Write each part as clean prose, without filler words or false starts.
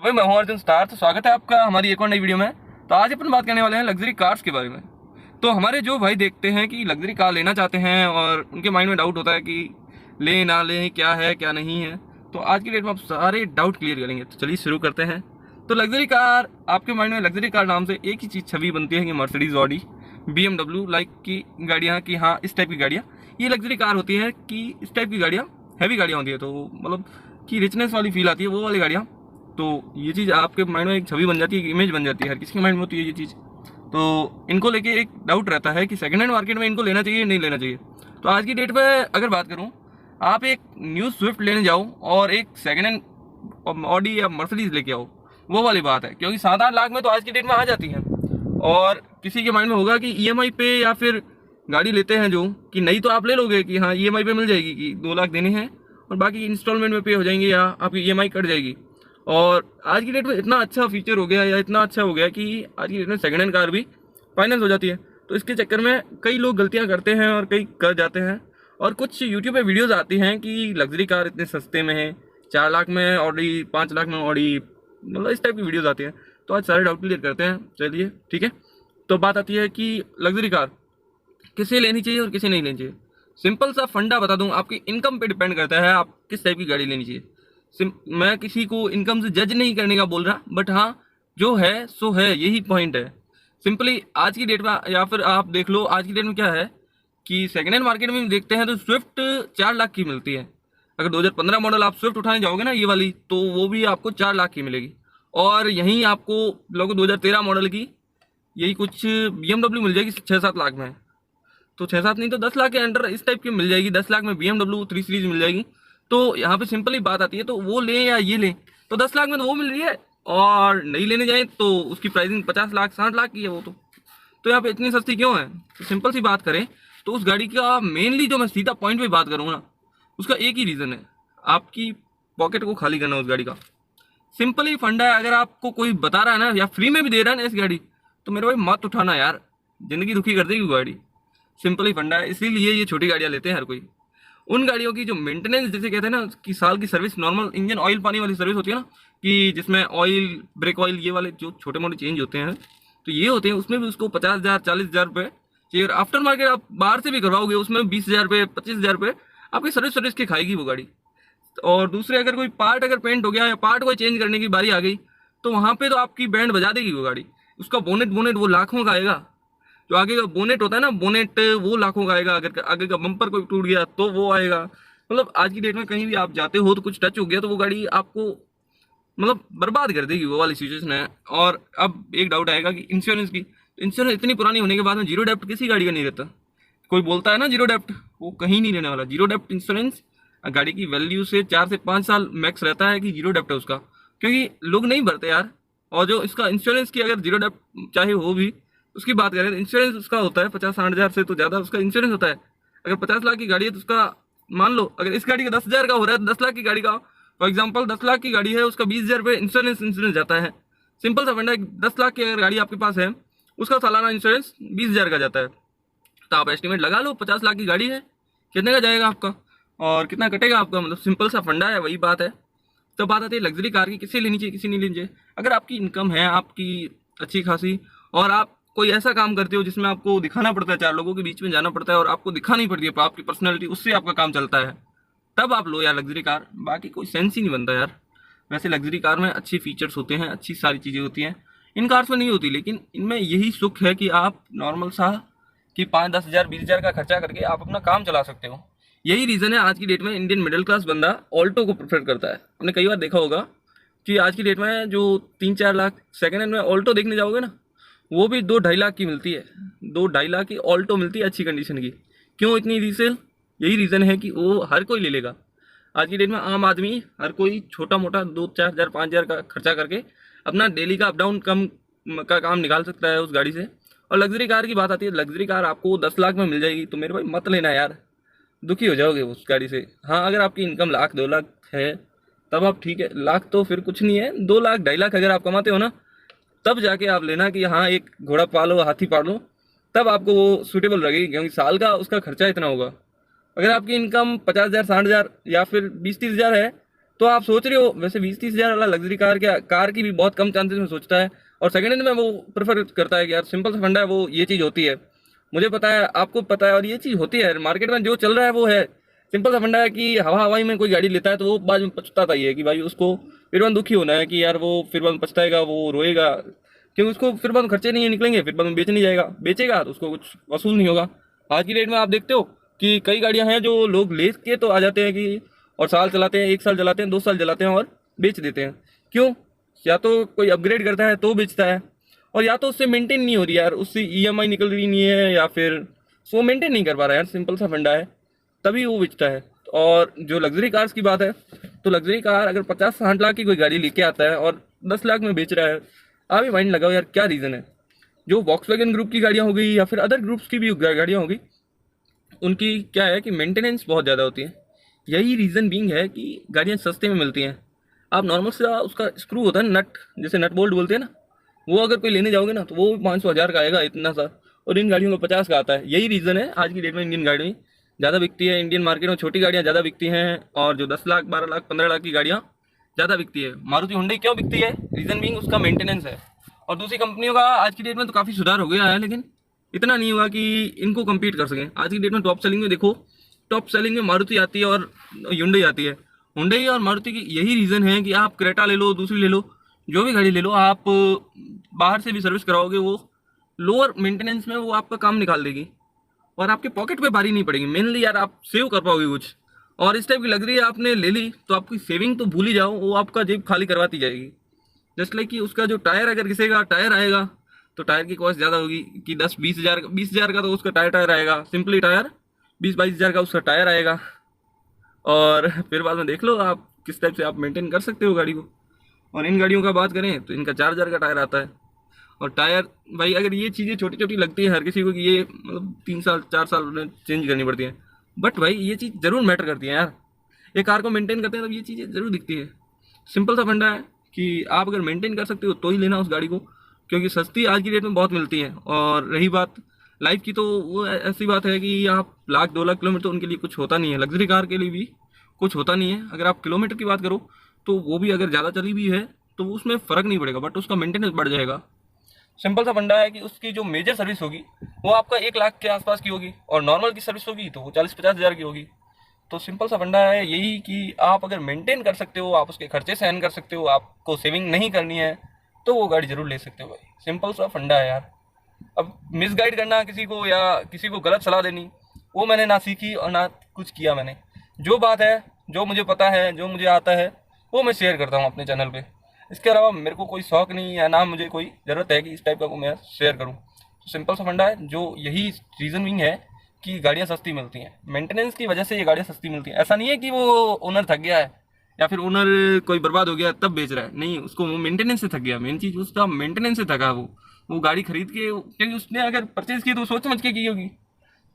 तो भाई मैं हूं अर्जुन स्टार। तो स्वागत है आपका हमारी एक और नई वीडियो में। तो आज अपन बात करने वाले हैं लग्जरी कार्स के बारे में। तो हमारे जो भाई देखते हैं कि लग्जरी कार लेना चाहते हैं और उनके माइंड में डाउट होता है कि लें ना लें, क्या है क्या नहीं है। तो आज की डेट में आप सारे डाउट क्लियर करेंगे। तो चलिए शुरू करते हैं। तो लग्जरी कार, आपके माइंड में लग्जरी कार नाम से एक ही चीज़ छवि बनती है कि मर्सिडीज, ऑडी, BMW लाइक की गाड़ियाँ, कि हाँ इस टाइप की गाड़ियाँ ये लग्जरी कार होती है, कि इस टाइप की गाड़ियाँ हैवी गाड़ियाँ होती है। तो मतलब कि रिचनेस वाली फील आती है वो वाली गाड़ियाँ। तो ये चीज़ आपके माइंड में एक छवि बन जाती है, एक इमेज बन जाती है, हर किसी के माइंड में होती है ये चीज़। तो इनको लेके एक डाउट रहता है कि सेकंड हैंड मार्केट में इनको लेना चाहिए नहीं लेना चाहिए। तो आज की डेट पे अगर बात करूँ, आप एक न्यू स्विफ्ट लेने जाओ और एक सेकंड हैंड ऑडी या मर्सिडीज लेके आओ, वो वाली बात है। क्योंकि 7-8 लाख में तो आज की डेट में आ जाती हैं। और किसी के माइंड में होगा कि EMI पे या फिर गाड़ी लेते हैं जो कि नहीं, तो आप ले लोगे कि हाँ EMI पे मिल जाएगी, कि 2 लाख देने हैं और बाकी इंस्टॉलमेंट में पे हो जाएंगे या आपकी EMI कट जाएगी। और आज की डेट में इतना अच्छा फीचर हो गया या इतना अच्छा हो गया कि आज की डेट में सेकंड हैंड कार भी फाइनेंस हो जाती है। तो इसके चक्कर में कई लोग गलतियां करते हैं और कई कर जाते हैं। और कुछ यूट्यूब पे वीडियोस आती हैं कि लग्जरी कार इतने सस्ते में है, 4 लाख में ऑडी, 5 लाख में ऑडी, मतलब इस टाइप की वीडियोस आती हैं। तो आज सारे डाउट क्लियर करते हैं। चलिए ठीक है। तो बात आती है कि लग्जरी कार किसे लेनी चाहिए और किसे नहीं लेनी चाहिए। सिंपल सा फंडा बता दूं, आपकी इनकम पे डिपेंड करता है आप किस टाइप की गाड़ी लेनी चाहिए। मैं किसी को इनकम से जज नहीं करने का बोल रहा, बट हाँ जो है सो है, यही पॉइंट है। सिंपली आज की डेट में, या फिर आप देख लो आज की डेट में क्या है कि सेकेंड हैंड मार्केट में देखते हैं तो स्विफ्ट 4 लाख की मिलती है। अगर 2015 मॉडल आप स्विफ्ट उठाने जाओगे ना ये वाली, तो वो भी आपको 4 लाख की मिलेगी। और यहीं आपको लोग 2013 मॉडल की यही कुछ BMW मिल जाएगी 6-7 लाख में। तो 6-7 नहीं तो 10 लाख के अंडर इस टाइप की मिल जाएगी। 10 लाख में BMW 3 सीरीज मिल जाएगी। तो यहाँ पे सिंपल ही बात आती है, तो वो लें या ये लें, तो 10 लाख में तो वो मिल रही है और नहीं लेने जाए तो उसकी प्राइसिंग 50 लाख 60 लाख की है वो। तो यहाँ पे इतनी सस्ती क्यों है? तो सिंपल सी बात करें तो उस गाड़ी का मेनली, जो मैं सीधा पॉइंट पे बात करूँ ना, उसका एक ही रीज़न है, आपकी पॉकेट को खाली करना उस गाड़ी का। सिंपल ही फंडा है। अगर आपको कोई बता रहा है ना या फ्री में भी दे रहा है ना इस गाड़ी, तो मेरे भाई मत उठाना यार, जिंदगी दुखी कर देगी वो गाड़ी। सिंपल ही फंडा है। इसीलिए ये छोटी गाड़ियाँ लेते हैं हर कोई। उन गाड़ियों की जो मेंटेनेंस, जैसे कहते हैं ना कि साल की सर्विस, नॉर्मल इंजन ऑयल पानी वाली सर्विस होती है ना, कि जिसमें ऑयल, ब्रेक ऑयल, ये वाले जो छोटे मोटे चेंज होते हैं, तो ये होते हैं, उसमें भी उसको 50,000 40,000 रुपये चाहिए। और आफ्टर मार्केट आप बाहर से भी करवाओगे उसमें 20,000 रुपये 25,000 रुपये आपकी सर्विस की खाएगी वो गाड़ी। और दूसरे अगर कोई पार्ट अगर पेंट हो गया या पार्ट कोई चेंज करने की बारी आ गई, तो वहाँ पे तो आपकी बैंड बजा देगी वो गाड़ी। उसका बोनेट वो लाखों का आएगा। जो आगे का बोनेट होता है ना, बोनेट वो लाखों का आएगा। अगर आगे का बम्पर कोई टूट गया तो वो आएगा। मतलब आज की डेट में कहीं भी आप जाते हो तो कुछ टच हो गया तो वो गाड़ी आपको मतलब बर्बाद कर देगी, वो वाली सिचुएशन है। और अब एक डाउट आएगा कि इंश्योरेंस की। इंश्योरेंस इतनी पुरानी होने के बाद में जीरो डेप्ट किसी गाड़ी का नहीं रहता। कोई बोलता है ना जीरो डेप्ट, वो कहीं नहीं रहने वाला। जीरो डेप्ट इंश्योरेंस गाड़ी की वैल्यू से 4 से 5 साल मैक्स रहता है कि जीरो डेप्ट है उसका, क्योंकि लोग नहीं भरते यार। और जो इसका इंश्योरेंस की अगर जीरो डेप्ट चाहे हो भी, उसकी बात करें तो इंश्योरेंस उसका होता है 50-60 हज़ार से तो ज़्यादा उसका इंश्योरेंस होता है। अगर 50 लाख की गाड़ी है तो उसका मान लो, अगर इस गाड़ी का 10,000 का हो रहा है तो 10 लाख की गाड़ी का, फॉर एग्जाम्पल 10 लाख की गाड़ी है, उसका 20,000 रुपये इंश्योरेंस जाता है। सिंपल सा फंडा है। 10 लाख की अगर गाड़ी आपके पास है, उसका सालाना इंश्योरेंस 20,000 का जाता है। तो आप एस्टिमेट लगा लो, 50 लाख की गाड़ी है, कितने का जाएगा आपका और कितना कटेगा आपका। मतलब सिंपल सा फंडा है, वही बात है। तो बात आती है लग्जरी कार की, किसे लेनी चाहिए किसी नहीं लेनी चाहिए। अगर आपकी इनकम है आपकी अच्छी खासी, और आप कोई ऐसा काम करते हो जिसमें आपको दिखाना पड़ता है, 4 लोगों के बीच में जाना पड़ता है और आपको दिखानी पड़ती है आपकी पर्सनैलिटी, उससे आपका काम चलता है, तब आप लो यार लग्जरी कार। बाकी कोई सेंस ही नहीं बनता यार। वैसे लग्जरी कार में अच्छे फीचर्स होते हैं, अच्छी सारी चीज़ें होती हैं, इन कार्स में नहीं होती, लेकिन इनमें यही सुख है कि आप नॉर्मल सा कि 5-10 हज़ार 20,000 का खर्चा करके आप अपना काम चला सकते हो। यही रीज़न है आज की डेट में इंडियन मिडिल क्लास बंदा ऑल्टो को प्रेफर करता है। आपने कई बार देखा होगा कि आज की डेट में जो 3-4 लाख सेकेंड हैंड में ऑल्टो देखने जाओगे ना, वो भी 2-2.5 लाख की मिलती है। 2-2.5 लाख की ऑल्टो मिलती है अच्छी कंडीशन की। क्यों इतनी रीसेल? यही रीज़न है कि वो हर कोई ले लेगा। आज की डेट में आम आदमी हर कोई छोटा मोटा 2-4 हज़ार 5,000 का खर्चा करके अपना डेली का अप डाउन कम का काम निकाल सकता है उस गाड़ी से। और लग्जरी कार की बात आती है, लग्जरी कार आपको 10 लाख में मिल जाएगी, तो मेरे भाई मत लेना यार, दुखी हो जाओगे उस गाड़ी से। हाँ अगर आपकी इनकम 1,00,000-2 लाख है तब आप ठीक है, लाख तो फिर कुछ नहीं है, 2 लाख 2.5 लाख अगर आप कमाते हो ना, तब जाके आप लेना कि हाँ एक घोड़ा पालो, हाथी पालो, तब आपको वो सूटेबल लगेगी। क्योंकि साल का उसका खर्चा इतना होगा। अगर आपकी इनकम 50,000 60,000 या फिर 20-30 हज़ार है, तो आप सोच रहे हो, वैसे 20-30 हज़ार वाला लग्जरी कार की भी बहुत कम चांसेस में सोचता है, और सेकंड हैंड में वो प्रेफर करता है कि यार सिंपल सा फंडा है, वो ये चीज़ होती है, मुझे पता है, आपको पता है, और ये चीज़ होती है मार्केट में जो चल रहा है वो है। सिंपल सा फंडा है कि हवाई में कोई गाड़ी लेता है तो वो बाद में पछताता ही है कि भाई उसको फिर बाद दुखी होना है कि यार वो फिर बाद पछताएगा, वो रोएगा, क्योंकि उसको फिर बाद खर्चे नहीं निकलेंगे, फिर बाद में बेच नहीं जाएगा, बेचेगा तो उसको कुछ वसूल नहीं होगा। आज की डेट में आप देखते हो कि कई गाड़ियां हैं जो लोग ले के तो आ जाते हैं कि, और साल चलाते हैं, 1 साल चलाते हैं, 2 साल चलाते हैं और बेच देते हैं। क्यों? या तो कोई अपग्रेड करता है तो बेचता है, और या तो उससे मेंटेन नहीं हो रही यार, उससे ईएमआई निकल रही नहीं है, या फिर वो मेंटेन नहीं कर पा रहा है यार, सिंपल सा फंडा है, तभी वो बेचता है। और जो लग्जरी कार्स की बात है, तो लग्जरी कार अगर 50-60 लाख की कोई गाड़ी लेके आता है और 10 लाख में बेच रहा है, आप ही माइंड लगाओ यार क्या रीज़न है। जो वॉक्सवैगन ग्रुप की गाड़ियाँ हो गई या फिर अदर ग्रुप्स की भी गाड़ियाँ हो गई, उनकी क्या है कि मेंटेनेंस बहुत ज़्यादा होती है। यही रीज़न बीइंग है कि गाड़ियाँ सस्ते में मिलती हैं। आप नॉर्मल सा उसका स्क्रू होता है नट, जैसे नट बोल्ट बोलते हैं ना, वो अगर कोई लेने जाओगे ना तो वो 500-1000 का आएगा इतना सा, और इन गाड़ियों का 50 का आता है। यही रीज़न है आज की डेट में इंडियन गाड़ी ज़्यादा बिकती है, इंडियन मार्केट में छोटी गाड़ियाँ ज़्यादा बिकती हैं, और जो 10 लाख 12 लाख 15 लाख की गाड़ियाँ ज़्यादा बिकती है। मारुति हुंडई क्यों बिकती है? रीज़न बीइंग उसका मेंटेनेंस है। और दूसरी कंपनियों का आज की डेट में तो काफ़ी सुधार हो गया है, लेकिन इतना नहीं हुआ कि इनको कम्पीट कर सकें। आज की डेट में टॉप सेलिंग में देखो, टॉप सेलिंग में मारुति आती है और हुंडई आती है। हुंडई और मारुति की यही रीज़न है कि आप क्रेटा ले लो, दूसरी ले लो, जो भी गाड़ी ले लो, आप बाहर से भी सर्विस कराओगे, वो लोअर मेंटेनेंस में वो आपका काम निकाल देगी, और आपके पॉकेट पे भारी नहीं पड़ेगी। मेनली यार आप सेव कर पाओगे कुछ। और इस टाइप की लग्जरी आपने ले ली तो आपकी सेविंग तो भूल ही जाओ, वो आपका जेब खाली करवाती जाएगी। जस्ट लाइक कि उसका जो टायर, अगर किसी का टायर आएगा तो टायर की कॉस्ट ज़्यादा होगी कि 10-20 हज़ार का तो उसका टायर आएगा, सिंपली टायर 20-22 हज़ार का उसका टायर आएगा। और फिर बाद में देख लो आप किस टाइप से आप मेंटेन कर सकते हो गाड़ी को। और इन गाड़ियों का बात करें तो इनका 4000 का टायर आता है। और टायर भाई, अगर ये चीज़ें छोटी छोटी लगती है हर किसी को कि ये मतलब 3 साल 4 साल में चेंज करनी पड़ती है, बट भाई ये चीज़ ज़रूर मैटर करती है यार। ये कार को मेंटेन करते हैं तब ये चीज़ें ज़रूर दिखती है। सिंपल सा फंडा है कि आप अगर मेंटेन कर सकते हो तो ही लेना उस गाड़ी को, क्योंकि सस्ती आज की डेट में बहुत मिलती है। और रही बात लाइफ की, तो वो ऐसी बात है कि आप 1,00,000-2,00,000 किलोमीटर तो उनके लिए कुछ होता नहीं है, लग्जरी कार के लिए भी कुछ होता नहीं है। अगर आप किलोमीटर की बात करो तो वो भी अगर ज़्यादा चली भी है तो उसमें फ़र्क नहीं पड़ेगा, बट उसका मेंटेनेंस बढ़ जाएगा। सिंपल सा फंडा है कि उसकी जो मेजर सर्विस होगी वो आपका 1 लाख के आसपास की होगी, और नॉर्मल की सर्विस होगी तो वो 40-50 हज़ार की होगी। तो सिंपल सा फंडा है यही कि आप अगर मेंटेन कर सकते हो, आप उसके खर्चे सहन कर सकते हो, आपको सेविंग नहीं करनी है, तो वो गाड़ी ज़रूर ले सकते हो भाई। सिंपल सा फंडा है यार। अब मिसगाइड करना किसी को या किसी को गलत सलाह देनी, वो मैंने ना सीखी और ना कुछ किया मैंने। जो बात है, जो मुझे पता है, जो मुझे आता है, वो मैं शेयर करता हूँ अपने चैनल पे। इसके अलावा मेरे को कोई शौक नहीं या ना मुझे कोई ज़रूरत है कि इस टाइप का को मैं शेयर करूँ। तो सिंपल सा फंडा है, जो यही रीज़निंग है कि गाड़ियाँ सस्ती मिलती हैं, मेंटेनेंस की वजह से ये गाड़ियाँ सस्ती मिलती हैं। ऐसा नहीं है कि वो ओनर थक गया है या फिर ओनर कोई बर्बाद हो गया तब बेच रहा है, नहीं, उसको वो मेंटेनेंस से थक गया। मेन चीज़ उसका मेंटेनेंस से थका वो गाड़ी खरीद के, क्योंकि उसने अगर परचेज़ की तो सोच समझ के की होगी।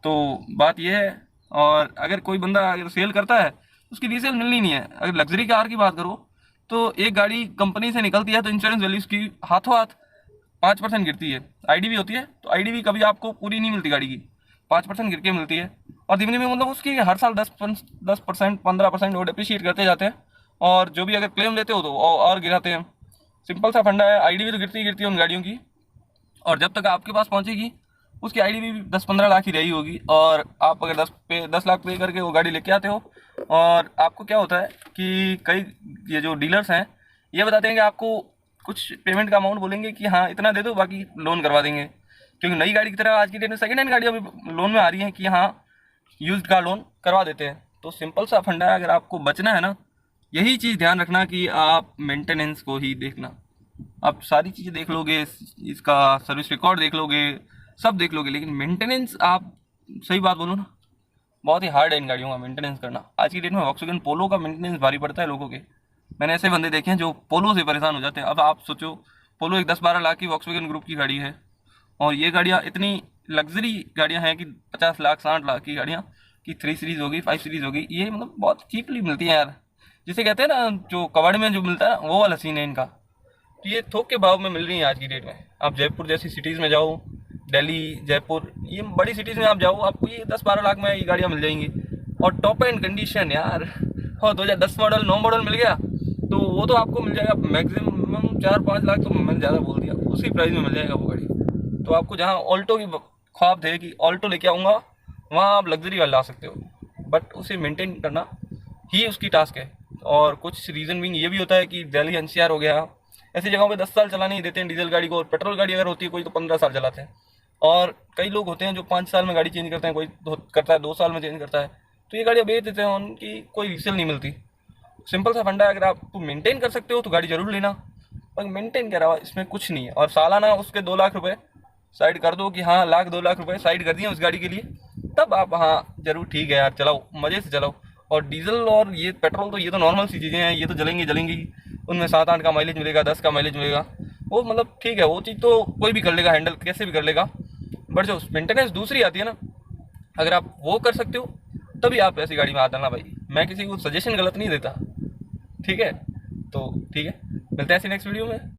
तो बात यह है। और अगर कोई बंदा अगर सेल करता है उसकी रीसेल मिलनी नहीं है। अगर लग्जरी कार की बात करो तो एक गाड़ी कंपनी से निकलती है तो इंश्योरेंस वैल्यू उसकी हाथों हाथ 5% गिरती है। आईडीवी होती है तो आईडीवी कभी आपको पूरी नहीं मिलती गाड़ी की, 5% गिर के मिलती है। और धीमे धीमे मतलब उसकी हर साल 10%, 15% वो डिप्रिशिएट करते जाते हैं, और जो भी अगर क्लेम लेते हो तो और गिराते हैं। सिंपल सा फंडा है, आईडीवी तो गिरती ही गिरती है उन गाड़ियों की, और जब तक आपके पास पहुंचेगी उसकी आईडीवी भी 10-15 लाख ही रही होगी। और आप अगर 10 लाख पे करके वो गाड़ी लेके आते हो, और आपको क्या होता है कि कई ये जो डीलर्स हैं ये बताते हैं कि आपको कुछ पेमेंट का अमाउंट बोलेंगे कि हाँ इतना दे दो, बाकी लोन करवा देंगे। क्योंकि नई गाड़ी की तरह आज की डेट में सेकेंड हैंड गाड़ियाँ भी लोन में आ रही हैं कि हाँ यूज्ड का लोन करवा देते हैं। तो सिंपल सा फंडा है, अगर आपको बचना है ना, यही चीज़ ध्यान रखना कि आप मेंटेनेंस को ही देखना। आप सारी चीज़ें देख लोगे, इसका सर्विस रिकॉर्ड देख लोगे, सब देख लोगे, लेकिन मेंटेनेंस, आप सही बात बोलो ना, बहुत ही हार्ड है इन गाड़ियों का मेंटेनेंस करना। आज की डेट में वॉक्सवैगन पोलो का मेंटेनेंस भारी पड़ता है लोगों के। मैंने ऐसे बंदे देखे हैं जो पोलो से परेशान हो जाते हैं। अब आप सोचो, पोलो एक 10-12 लाख की वॉक्सवैगन ग्रुप की गाड़ी है, और ये गाड़ियाँ इतनी लग्जरी गाड़ियाँ हैं कि 50 लाख 60 लाख की गाड़ियाँ कि 3 सीरीज़ होगी, 5 सीरीज़ होगी, ये मतलब बहुत चीपली मिलती हैं यार। जिसे कहते हैं ना, जो कबाड़ में जो मिलता है वो वाला सीन है इनका। तो ये थोक के भाव में मिल रही है आज की डेट में। आप जयपुर जैसी सिटीज़ में जाओ, दिल्ली, जयपुर, ये बड़ी सिटीज़ में आप जाओ, आपको ये 10-12 लाख में ये गाड़ियाँ मिल जाएंगी, और टॉप एंड कंडीशन यार। और 2010 मॉडल 9 मॉडल मिल गया तो वो तो आपको मिल जाएगा मैक्सिमम 4-5 लाख, तो मैंने ज़्यादा बोल दिया, उसी प्राइस में मिल जाएगा वो गाड़ी। तो आपको जहाँ ऑल्टो की ख्वाब थे कि ऑल्टो लेके आऊँगा, वहाँ आप लग्जरी वाला ला सकते हो, बट उसे मेंटेन करना ही उसकी टास्क है। और कुछ रीज़न भी ये भी होता है कि दिल्ली NCR हो गया, ऐसी जगहों पे 10 साल चलाने ही देते हैं डीजल गाड़ी को, और पेट्रोल गाड़ी अगर होती है कोई तो 15 साल चलाते हैं। और कई लोग होते हैं जो 5 साल में गाड़ी चेंज करते हैं, कोई करता है 2 साल में चेंज करता है, तो ये गाड़ियाँ बेच देते हैं, उनकी कोई रीसेल नहीं मिलती। सिंपल सा फंडा है, अगर आप मेंटेन कर सकते हो तो गाड़ी जरूर लेना, और मेंटेन के अलावा इसमें कुछ नहीं है। और सालाना उसके 2 लाख रुपए साइड कर दो कि हाँ 1-2 लाख रुपए साइड कर दिए उस गाड़ी के लिए, तब आप हाँ जरूर ठीक है यार चलाओ, मज़े से चलाओ। और डीजल और ये पेट्रोल तो ये तो नॉर्मल सी चीज़ें हैं, ये तो जलेंगी, उनमें 7-8 का माइलेज मिलेगा, 10 का माइलेज मिलेगा, वो मतलब ठीक है, वो चीज़ तो कोई भी कर लेगा, हैंडल कैसे भी कर लेगा। बट जो मेंटेनेंस दूसरी आती है ना, अगर आप वो कर सकते हो तभी आप ऐसी गाड़ी में आ जाना भाई। मैं किसी को सजेशन गलत नहीं देता, ठीक है? तो ठीक है, मिलते हैं ऐसी नेक्स्ट वीडियो में।